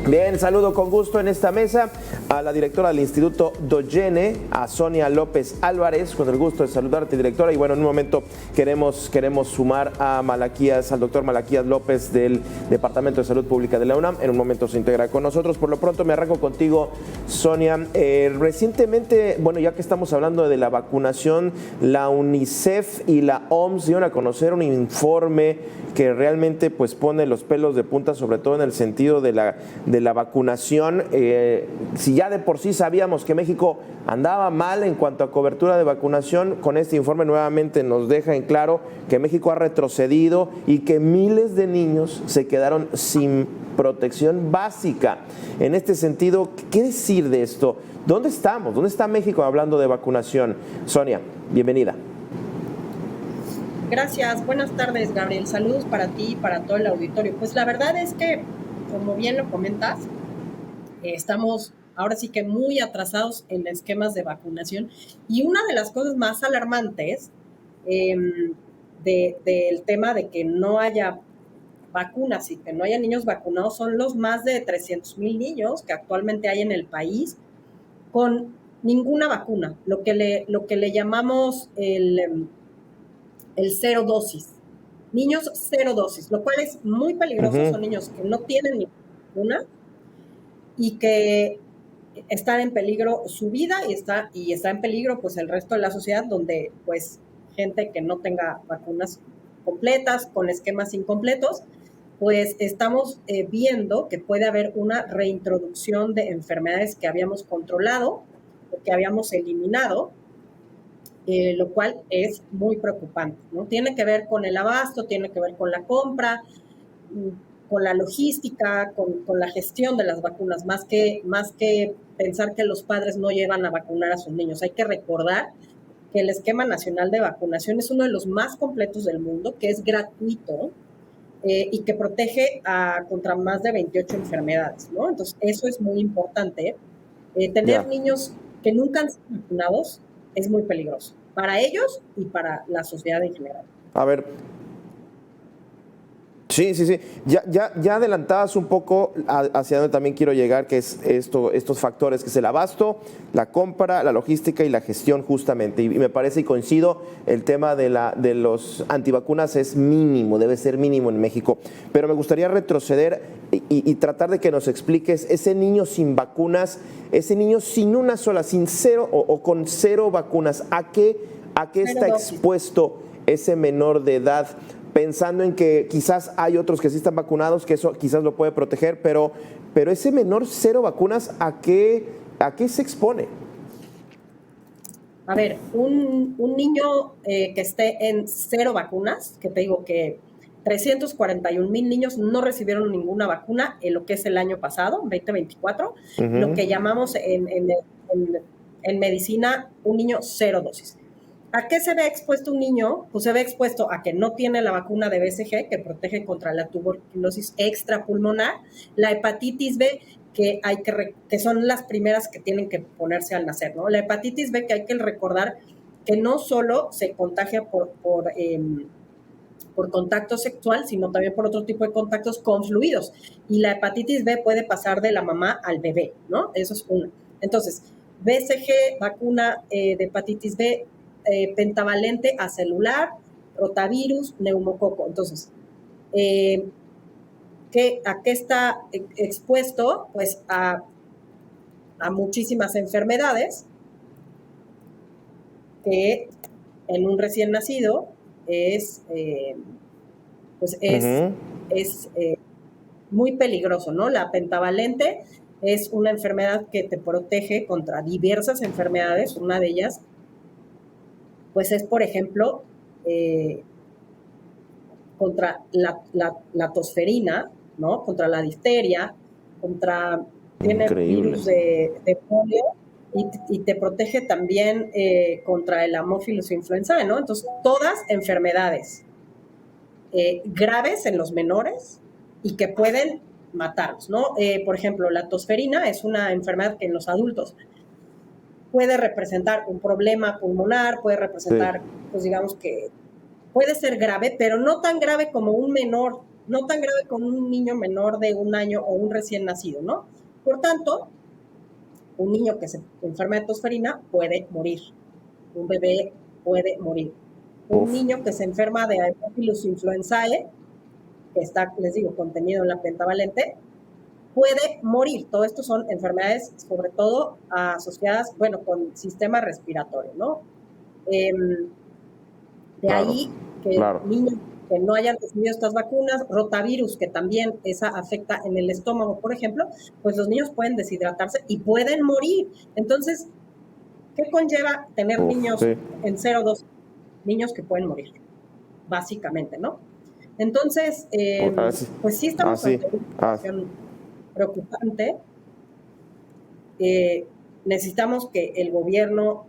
Bien, saludo con gusto en esta mesa a la directora del Instituto Doyene, a Sonia López Álvarez, con el gusto de saludarte, directora. Y bueno, en un momento queremos sumar a al doctor Malaquías López del Departamento de Salud Pública de la UNAM. En un momento se integra con nosotros. Por lo pronto me arranco contigo, Sonia. Recientemente, bueno, ya que estamos hablando de la vacunación, la UNICEF y la OMS dieron a conocer un informe que realmente pues pone los pelos de punta, sobre todo en el sentido de la vacunación. Si ya de por sí sabíamos que México andaba mal en cuanto a cobertura de vacunación, con este informe nuevamente nos deja en claro que México ha retrocedido y que miles de niños se quedaron sin protección básica. En este sentido, ¿qué decir de esto? ¿Dónde estamos? ¿Dónde está México hablando de vacunación? Sonia, bienvenida. Gracias, buenas tardes, Gabriel. Saludos para ti y para todo el auditorio. Pues la verdad es que, como bien lo comentas, estamos ahora sí que muy atrasados en esquemas de vacunación, y una de las cosas más alarmantes del tema de que no haya vacunas y que no haya niños vacunados son los más de 300,000 niños que actualmente hay en el país con ninguna vacuna, lo que le llamamos el cero dosis. Niños cero dosis, lo cual es muy peligroso. Son niños que no tienen ninguna y que están en peligro su vida y está en peligro pues el resto de la sociedad, donde pues gente que no tenga vacunas completas, con esquemas incompletos, pues estamos viendo que puede haber una reintroducción de enfermedades que habíamos controlado o que habíamos eliminado, lo cual es muy preocupante, ¿no? Tiene que ver con el abasto, tiene que ver con la compra, con la logística, con la gestión de las vacunas, más que pensar que los padres no llevan a vacunar a sus niños. Hay que recordar que el Esquema Nacional de Vacunación es uno de los más completos del mundo, que es gratuito y que protege contra más de 28 enfermedades, ¿no? Entonces, eso es muy importante. Tener niños que nunca han sido vacunados es muy peligroso para ellos y para la sociedad en general. A ver, sí. Ya adelantabas un poco hacia donde también quiero llegar, que es estos factores, que es el abasto, la compra, la logística y la gestión, justamente. Y me parece, y coincido, el tema de los antivacunas es mínimo, debe ser mínimo en México. Pero me gustaría retroceder y tratar de que nos expliques ese niño sin vacunas, ese niño sin una sola, sin cero o con cero vacunas. ¿A qué está expuesto ese menor de edad? Pensando en que quizás hay otros que sí están vacunados, que eso quizás lo puede proteger, pero ese menor cero vacunas, ¿a qué se expone? A ver, un niño que esté en cero vacunas, que te digo que 341,000 niños no recibieron ninguna vacuna en lo que es el año pasado, 2024, lo que llamamos en medicina un niño cero dosis. ¿A qué se ve expuesto un niño? Pues se ve expuesto a que no tiene la vacuna de BCG, que protege contra la tuberculosis extrapulmonar, la hepatitis B, que son las primeras que tienen que ponerse al nacer, ¿no? La hepatitis B, que hay que recordar que no solo se contagia por contacto sexual, sino también por otro tipo de contactos con fluidos. Y la hepatitis B puede pasar de la mamá al bebé, ¿no? Eso es una. Entonces, BCG, vacuna de hepatitis B, pentavalente acelular, rotavirus, neumococo. Entonces, ¿a qué está expuesto? Pues a muchísimas enfermedades que en un recién nacido es muy peligroso, ¿no? La pentavalente es una enfermedad que te protege contra diversas enfermedades. Una de ellas pues es, por ejemplo, contra la tosferina, ¿no? Contra la difteria, tiene virus de polio y te protege también contra el Haemophilus influenzae, ¿no? Entonces, todas enfermedades graves en los menores y que pueden matarlos, ¿no? Por ejemplo, la tosferina es una enfermedad que en los adultos puede representar un problema pulmonar, puede representar, pues digamos que puede ser grave, pero no tan grave como un menor no tan grave con un niño menor de 1 año o un recién nacido, ¿no? Por tanto, un niño que se enferma de tosferina puede morir. Un bebé puede morir. Un Uf. niño que se enferma de Haemophilus influenzae, que está, les digo, contenido en la pentavalente, puede morir. Todo esto son enfermedades, sobre todo asociadas, bueno, con sistema respiratorio, ¿no? Eh, de Claro, ahí que claro. niños que no hayan recibido estas vacunas, rotavirus, que también esa afecta en el estómago, por ejemplo, pues los niños pueden deshidratarse y pueden morir. Entonces, ¿qué conlleva tener Uf, niños sí. en 0-2? Niños que pueden morir, básicamente, ¿no? Entonces, Así, pues sí estamos así, ante una ah, situación preocupante. Necesitamos que el gobierno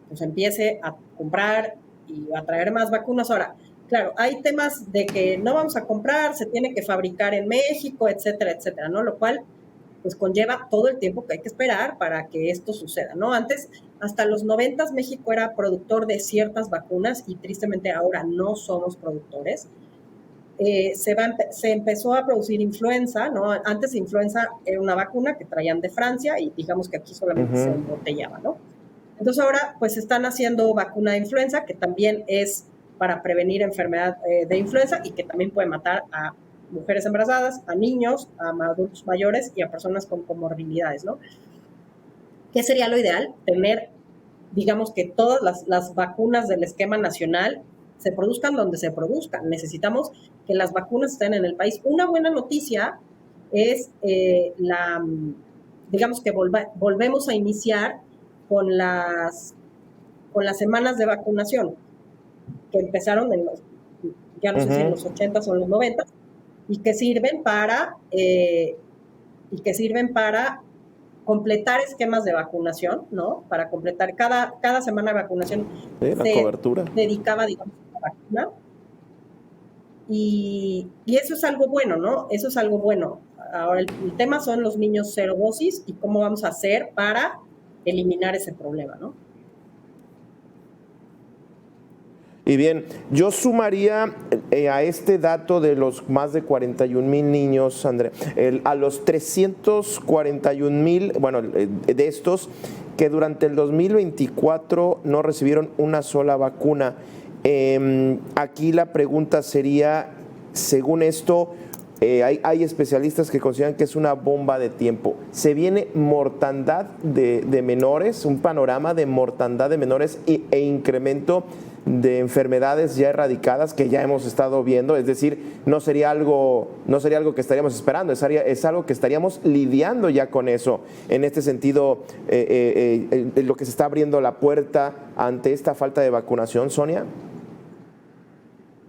pues empiece a comprar y a traer más vacunas. Ahora, claro, hay temas de que no vamos a comprar, se tiene que fabricar en México, etcétera, etcétera, ¿no? Lo cual pues conlleva todo el tiempo que hay que esperar para que esto suceda, ¿no? Antes, hasta los 90 México era productor de ciertas vacunas y tristemente ahora no somos productores. Se empezó a producir influenza, ¿no? Antes influenza era una vacuna que traían de Francia y digamos que aquí solamente se ujú. embotellaba, ¿no? Entonces ahora pues están haciendo vacuna de influenza que también es para prevenir enfermedad de influenza y que también puede matar a mujeres embarazadas, a niños, a adultos mayores y a personas con comorbilidades, ¿no? ¿Qué sería lo ideal? Tener, digamos que todas las vacunas del esquema nacional se produzcan donde se produzcan. Necesitamos que las vacunas estén en el país. Una buena noticia es digamos que volvemos a iniciar con las semanas de vacunación que empezaron ya no sé si en Ujú. los 80 o en los 90 y que sirven para completar esquemas de vacunación, ¿no? Para completar cada semana de vacunación Sí, la se cobertura. dedicaba, digamos, a la vacuna. Y eso es algo bueno, ¿no? Eso es algo bueno. Ahora, el tema son los niños cero dosis y cómo vamos a hacer para eliminar ese problema, ¿no? Y bien, yo sumaría a este dato de los más de 41,000 niños, André, a los 341,000, bueno, de estos que durante el 2024 no recibieron una sola vacuna. Aquí la pregunta sería, según esto, hay especialistas que consideran que es una bomba de tiempo. Se viene mortandad de menores, un panorama de mortandad de menores e incremento de enfermedades ya erradicadas que ya hemos estado viendo, es decir, no sería algo que estaríamos esperando, es algo que estaríamos lidiando ya con eso. En este sentido, lo que se está abriendo la puerta ante esta falta de vacunación, Sonia.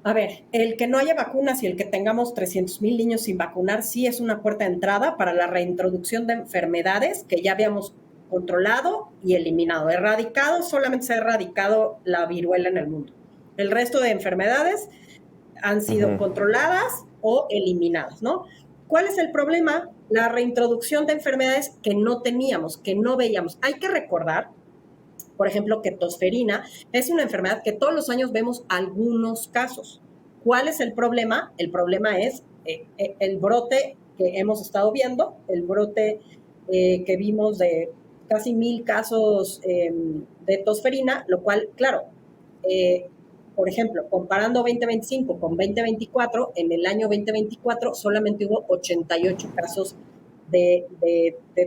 A ver, el que no haya vacunas y el que tengamos 300,000 niños sin vacunar sí es una puerta de entrada para la reintroducción de enfermedades que ya habíamos controlado y eliminado. Erradicado, solamente se ha erradicado la viruela en el mundo. El resto de enfermedades han sido Ujú. controladas o eliminadas, ¿no? ¿Cuál es el problema? La reintroducción de enfermedades que no teníamos, que no veíamos. Hay que recordar, por ejemplo, que tosferina es una enfermedad que todos los años vemos algunos casos. ¿Cuál es el problema? El problema es el brote que hemos estado viendo, el brote que vimos de casi 1,000 casos de tosferina, lo cual, claro, por ejemplo, comparando 2025 con 2024, en el año 2024 solamente hubo 88 casos de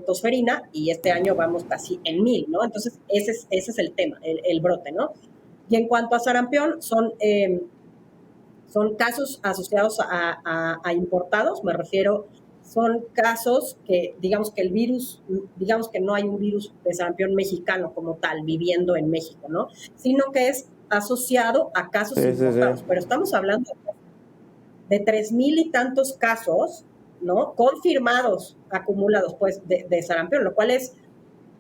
tosferina y este año vamos casi en 1,000, ¿no? Entonces, ese es el tema, el brote, ¿no? Y en cuanto a sarampión, son casos asociados a importados, me refiero, son casos que, digamos que el virus, digamos que no hay un virus de sarampión mexicano como tal, viviendo en México, ¿no? Sino que es asociado a casos Sí, sí, sí. importados. Pero estamos hablando de 3,000 y tantos casos, ¿no? Confirmados, acumulados, pues, de sarampión, lo cual es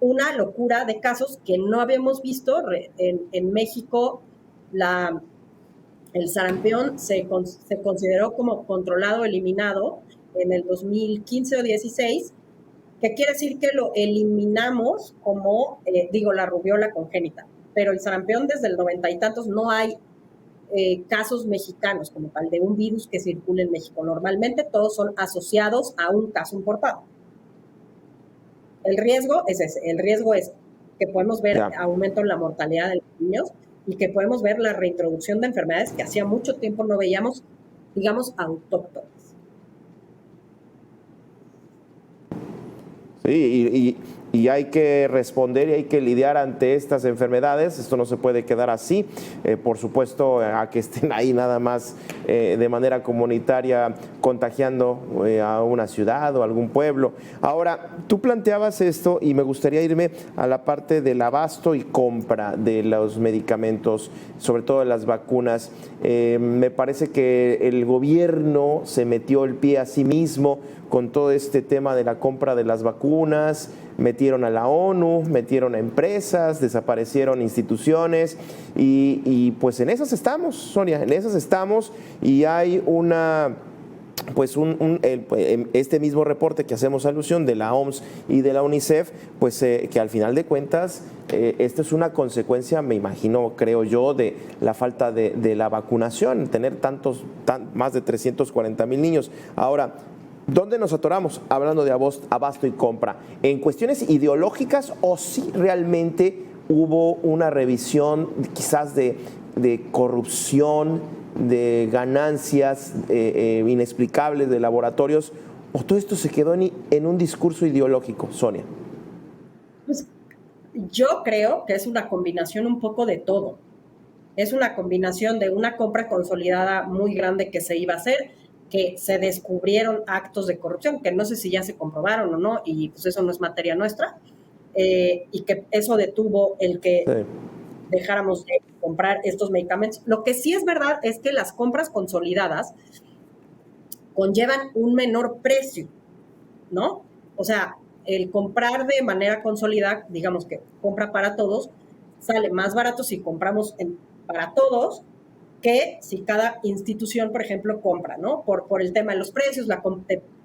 una locura de casos que no habíamos visto. En México, el sarampión se consideró como controlado, eliminado en el 2015 o 16, que quiere decir que lo eliminamos como, la rubiola congénita. Pero el sarampión desde el 90 y tantos no hay casos mexicanos, como tal, de un virus que circula en México. Normalmente todos son asociados a un caso importado. El riesgo es ese, el riesgo es que podemos ver aumento en la mortalidad de los niños y que podemos ver la reintroducción de enfermedades que hacía mucho tiempo no veíamos, digamos, autóctonas. Sí, y hay que responder y hay que lidiar ante estas enfermedades. Esto no se puede quedar así. Por supuesto, a que estén ahí nada más de manera comunitaria contagiando a una ciudad o algún pueblo. Ahora, tú planteabas esto y me gustaría irme a la parte del abasto y compra de los medicamentos, sobre todo de las vacunas. Me parece que el gobierno se metió el pie a sí mismo con todo este tema de la compra de las vacunas, metieron a la ONU, metieron a empresas, desaparecieron instituciones y pues en esas estamos, Sonia, en esas estamos y hay una... Pues este mismo reporte que hacemos alusión de la OMS y de la UNICEF, pues que al final de cuentas esto es una consecuencia, me imagino, creo yo, de la falta de la vacunación, tener más de 340,000 niños. Ahora, ¿dónde nos atoramos? Hablando de abasto y compra. ¿En cuestiones ideológicas o si realmente hubo una revisión quizás de corrupción, de ganancias inexplicables de laboratorios, o todo esto se quedó en un discurso ideológico, Sonia? Pues yo creo que es una combinación un poco de todo. Es una combinación de una compra consolidada muy grande que se iba a hacer, que se descubrieron actos de corrupción, que no sé si ya se comprobaron o no, y pues eso no es materia nuestra, y que eso detuvo el que dejáramos de comprar estos medicamentos. Lo que sí es verdad es que las compras consolidadas conllevan un menor precio, ¿no? O sea, el comprar de manera consolidada, digamos que compra para todos, sale más barato si compramos para todos que si cada institución, por ejemplo, compra, ¿no? Por el tema de los precios, la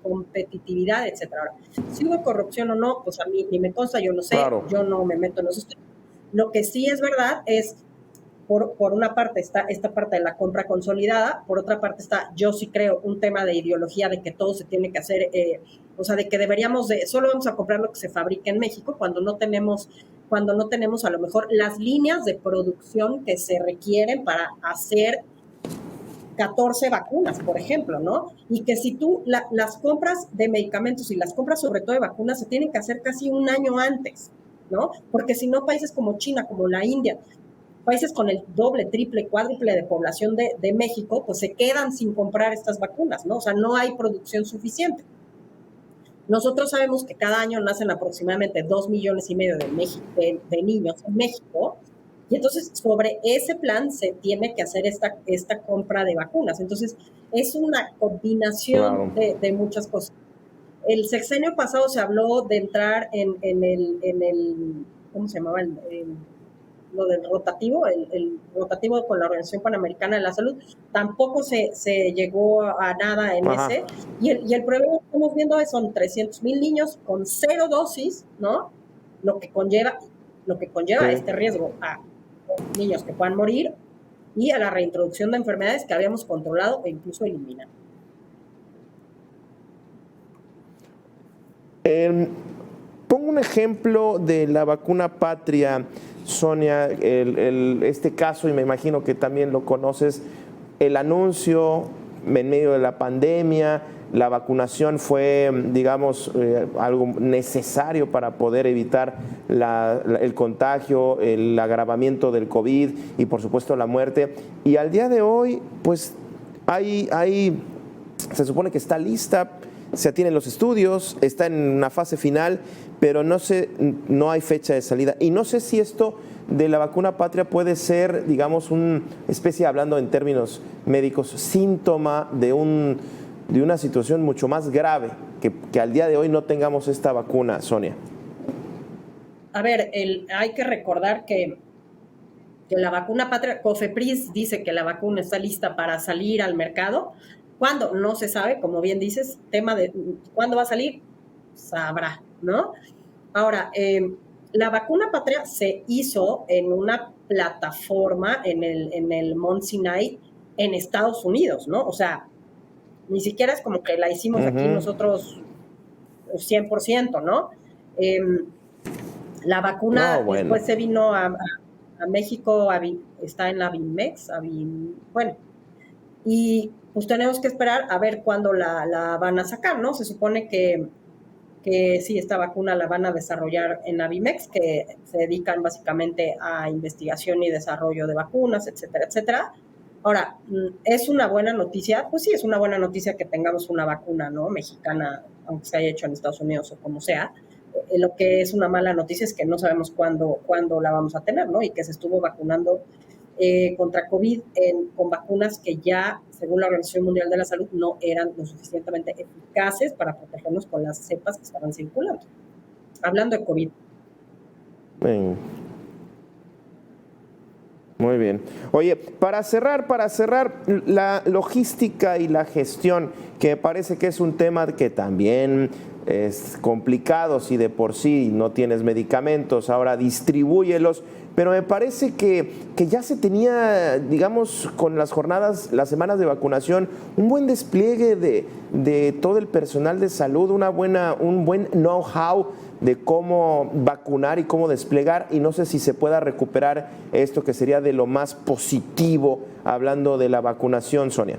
competitividad, etcétera. Ahora, si hubo corrupción o no, pues a mí ni me consta, yo no sé, claro. Yo no me meto en esos temas. Lo que sí es verdad es, por una parte está esta parte de la compra consolidada, por otra parte está, yo sí creo, un tema de ideología de que todo se tiene que hacer, o sea, de que solo vamos a comprar lo que se fabrica en México cuando no tenemos a lo mejor las líneas de producción que se requieren para hacer 14 vacunas, por ejemplo, ¿no? Y que si tú las compras de medicamentos y las compras sobre todo de vacunas se tienen que hacer casi un año antes, ¿no? Porque si no, países como China, como la India, países con el doble, triple, cuádruple de población de México, pues se quedan sin comprar estas vacunas, ¿no? O sea, no hay producción suficiente. Nosotros sabemos que cada año nacen aproximadamente 2,5 millones de niños en México, y entonces sobre ese plan se tiene que hacer esta compra de vacunas. Entonces es una combinación de muchas cosas. El sexenio pasado se habló de entrar en el ¿cómo se llamaba? Lo del rotativo, el rotativo con la Organización Panamericana de la Salud, tampoco se llegó a nada en ese, y el problema que estamos viendo son 300,000 niños con 0 dosis, ¿no? Lo que conlleva este riesgo a niños que puedan morir y a la reintroducción de enfermedades que habíamos controlado e incluso eliminado. Pongo un ejemplo de la vacuna patria, Sonia, este caso, y me imagino que también lo conoces, el anuncio en medio de la pandemia, la vacunación fue, digamos, algo necesario para poder evitar el contagio, el agravamiento del COVID y, por supuesto, la muerte. Y al día de hoy, pues, se supone que está lista, se tienen los estudios, está en una fase final, pero no hay fecha de salida. Y no sé si esto de la vacuna patria puede ser, digamos, una especie, hablando en términos médicos, síntoma de una situación mucho más grave, que al día de hoy no tengamos esta vacuna, Sonia. A ver, hay que recordar que la vacuna patria, COFEPRIS dice que la vacuna está lista para salir al mercado. ¿Cuándo? No se sabe, como bien dices, tema de cuándo va a salir, sabrá, ¿no? Ahora, La vacuna patria se hizo en una plataforma en el Mount Sinai en Estados Unidos, ¿no? O sea, ni siquiera es como que la hicimos aquí nosotros 100%, ¿no? La vacuna No, bueno. después se vino a México, está en la BIMEX, bueno, y pues tenemos que esperar a ver cuándo la van a sacar, ¿no? Se supone que sí, esta vacuna la van a desarrollar en Avimex, que se dedican básicamente a investigación y desarrollo de vacunas, etcétera, etcétera. Ahora, ¿es una buena noticia? Pues sí, es una buena noticia que tengamos una vacuna, ¿no? Mexicana, aunque se haya hecho en Estados Unidos o como sea. Lo que es una mala noticia es que no sabemos cuándo la vamos a tener, ¿no? Y que se estuvo vacunando contra COVID con vacunas que ya, según la Organización Mundial de la Salud, no eran lo suficientemente eficaces para protegernos con las cepas que estaban circulando. Hablando de COVID. Bien. Muy bien. Oye, para cerrar, la logística y la gestión, que me parece que es un tema que también es complicado si de por sí no tienes medicamentos, ahora distribúyelos, pero me parece que ya se tenía, digamos, con las jornadas, las semanas de vacunación, un buen despliegue de todo el personal de salud, un buen know-how de cómo vacunar y cómo desplegar, y no sé si se pueda recuperar esto que sería de lo más positivo, hablando de la vacunación, Sonia.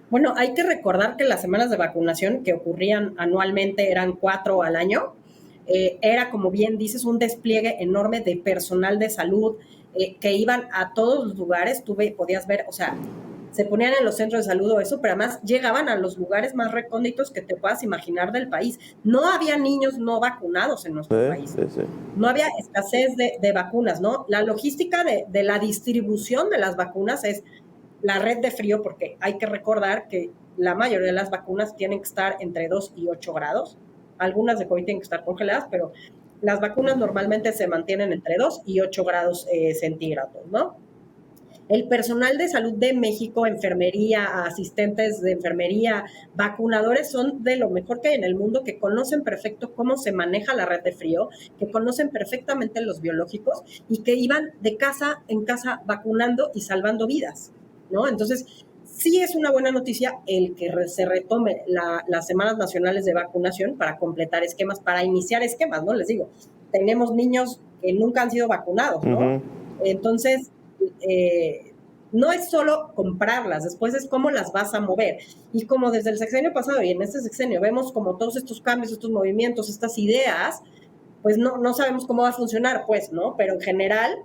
Bueno, hay que recordar que las semanas de vacunación que ocurrían anualmente eran 4 al año. Era, como bien dices, un despliegue enorme de personal de salud que iban a todos los lugares. Podías ver, o sea, se ponían en los centros de salud o eso, pero además llegaban a los lugares más recónditos que te puedas imaginar del país. No había niños no vacunados en nuestro país. Sí. No había escasez de vacunas, ¿no? La logística de la distribución de las vacunas es la red de frío, porque hay que recordar que la mayoría de las vacunas tienen que estar entre 2 y 8 grados. Algunas de COVID tienen que estar congeladas, pero las vacunas normalmente se mantienen entre 2 y 8 grados centígrados, ¿no? El personal de salud de México, enfermería, asistentes de enfermería, vacunadores, son de lo mejor que hay en el mundo, que conocen perfecto cómo se maneja la red de frío, que conocen perfectamente los biológicos y que iban de casa en casa vacunando y salvando vidas, ¿no? Entonces, sí es una buena noticia el que se retome las semanas nacionales de vacunación para completar esquemas, para iniciar esquemas, ¿no? Les digo, tenemos niños que nunca han sido vacunados, ¿no? Entonces, no es solo comprarlas, después es cómo las vas a mover. Y como desde el sexenio pasado y en este sexenio vemos como todos estos cambios, estos movimientos, estas ideas, pues no sabemos cómo va a funcionar, pues, ¿no? Pero en general,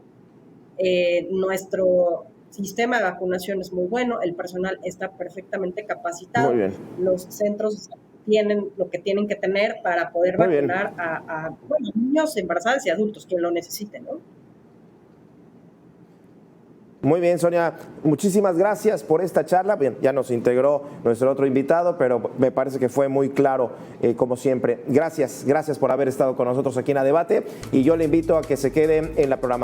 nuestro sistema de vacunación es muy bueno, el personal está perfectamente capacitado, los centros tienen lo que tienen que tener para poder vacunar a niños, embarazadas y adultos, quien lo necesite, ¿no? Muy bien, Sonia, muchísimas gracias por esta charla. Bien, ya nos integró nuestro otro invitado, pero me parece que fue muy claro, como siempre. Gracias por haber estado con nosotros aquí en A Debate, y yo le invito a que se quede en la programación.